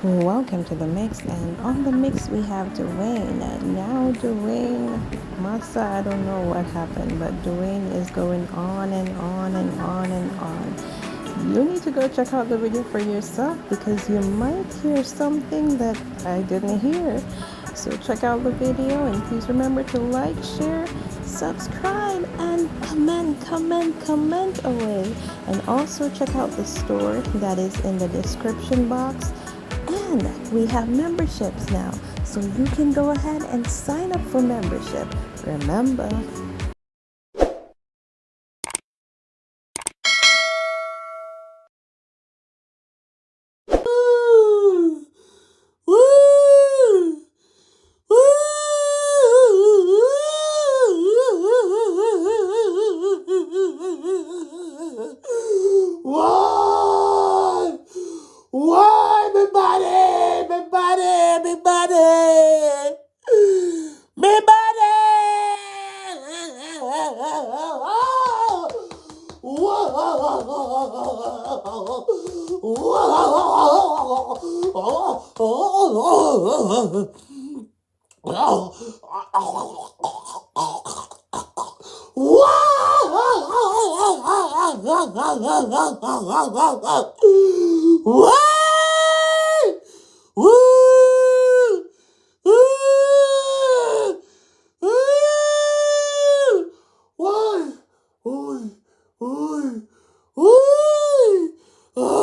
Welcome to the mix, and on the mix we have Dwayne. Now, Dwayne, Masa, I don't know what happened, but Dwayne is going on and on and on and on. You need to go check out the video for yourself because you might hear something that I didn't hear. So, check out the video and please remember to like, share, subscribe, and comment away. And also, check out the store that is in the description box. And we have memberships now, so you can go ahead and sign up for membership. Remember, Why? Why, me body, me body, me body, me body? Why? Woo! Woo! Woo! Why?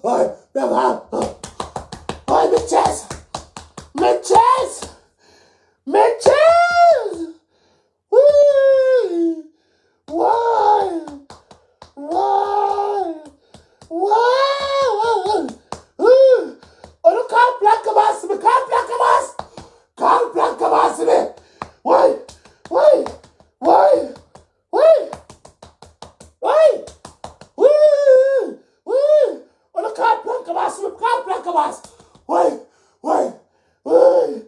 Why? Why? Why? Ay, my chest! My chest! My chest! Why? Why? Why? Why? Oh, no, can't black a mass, me can't black a mass! Can't black a mass, me! Why? Why? Why? Why? Why? Why? Why? Oh, no, can't black a mass, me can't black a mass! Why? Why? Why?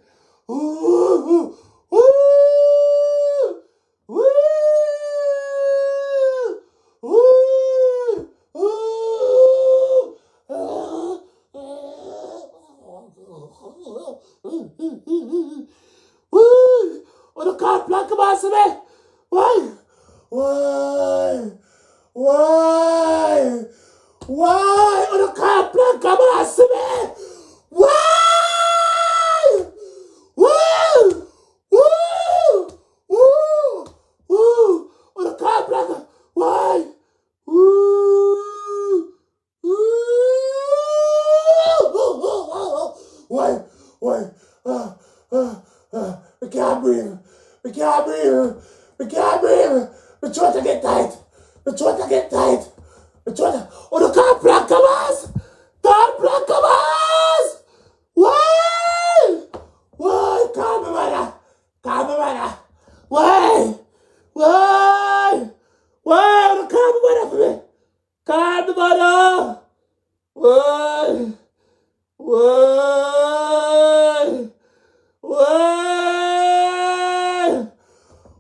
Ooh, ooh, ooh, ooh, ooh, ooh. Oh, the car plank about me. Why? Why? Why? Why? Oh, the car plank about me. Why? Woo! Woo! Woo! Woo! On the car plank. Why? Woo! Why? Why? We can't breathe. We can't breathe. We can't breathe. We try to get tight. We try to get tight. We try to. Oh, the car plank come us. Car plank come us. Why? Why? Calm me, mother. Calm me, mother. Why? Why? Why? Oh, the calm me, mother for me. Calm me, mother. Why? Why? Why?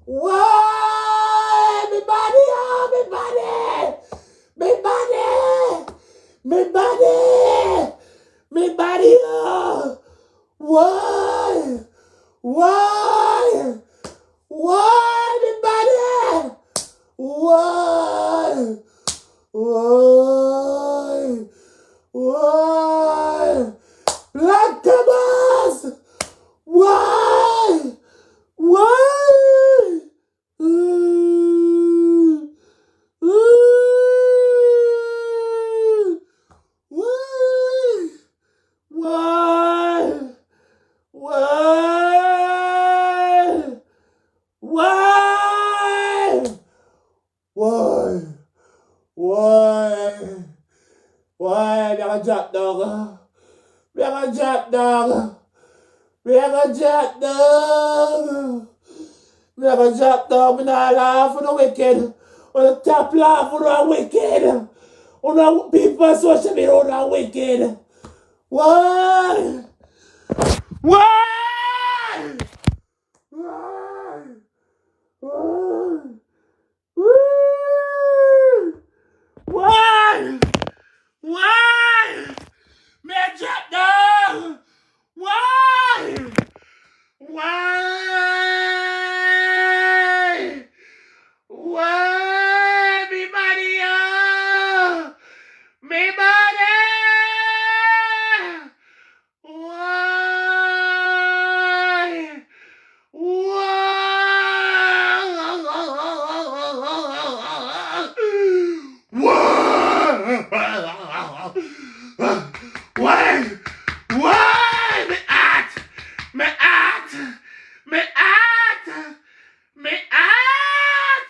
Why? Me body, oh, me body. Me body. Me body. Me body, oh. Why? Why? Why, me body? Why? Why? Why? Black Cabas! Why? Why? Why? Why? Why? Why? Why? Why? Why? Why? Be a jack dog. Be a jack dog. Be a jack dog. Be a jack dog. Me not laugh for the wicked. On the top laugh for the wicked. On the people on social media on the wicked. Why? Why? Why? Why? Why? Why? Man, drop down. Why? Why? Why? Me body, me body. Why? Why? Why? Me at? Me at? Me at? Me at?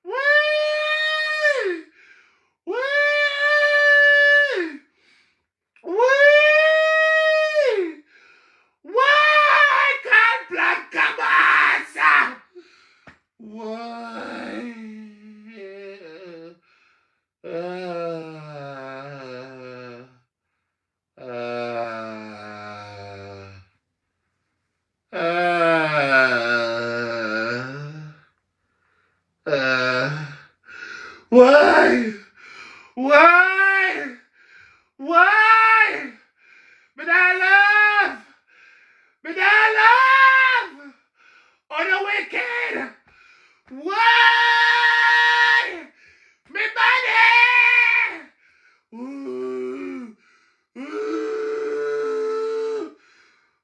Why? Why? Why? Why can't blood come us? Why? Uh, uh, why? Why? Why? But I love! But I love! On the wicked! Why? Me body! Ooh, ooh,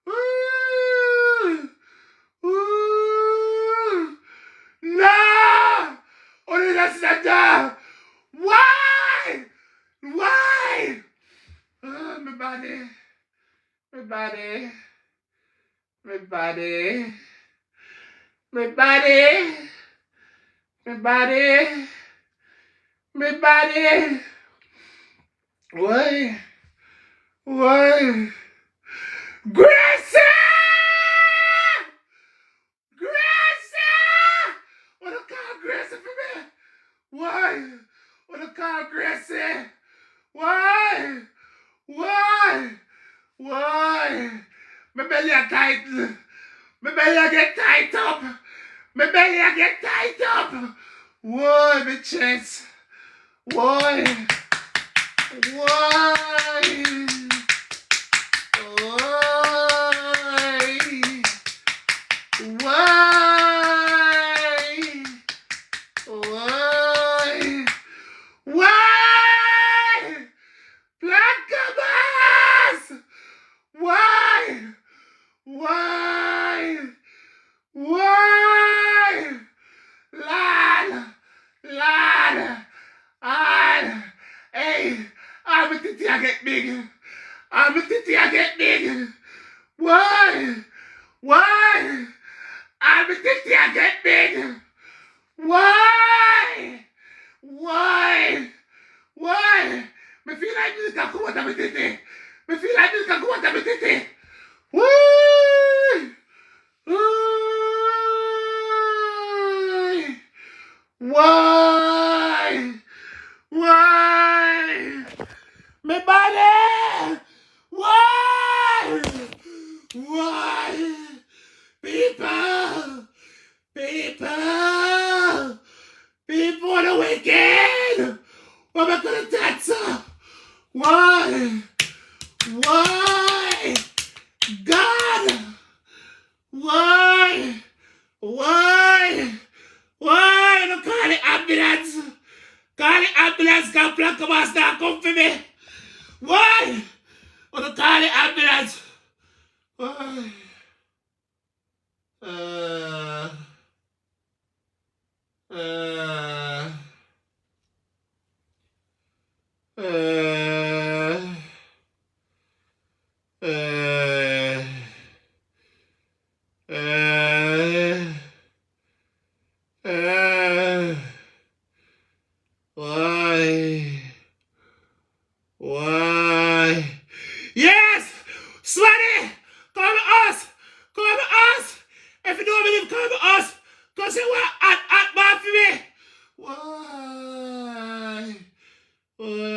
ooh, ooh. No! Only that's not done. Why? Why? My body, my body, my body, my body, my body, my body. Why? Why? Gracie! Gracie! What a call Gracie for me? Why? What a call Gracie? Why? Why? Why? My belly are tight. My belly I get tight up. My belly I get tight up. Why, my chest? Why? Why? Why? Why? Why? Why? Black Cabas! Why? Why? Why? Lad! Lad! Lad! Hey! I'm a titty, I get big. I'm a titty, I get big. Why? Why? I'm a titty, I get big. Why? Why? Why? Me feel like this can come out of my titty. Me feel like this can come out of my titty. Why? Why? Why? Why? Me body! Why? Why? People! People! People are the wicked! What am I gonna answer? Why? Why? God! Why? Why? Why? Don't call the ambulance! Call the ambulance, come pluck a master, come for me! Why? Don't call the ambulance! Why? Uh, uh, uh, why? Why? Yes! Sweaty! Come to us! Come to us! If you don't believe, come to us! Because you want at man for me! Why? Why?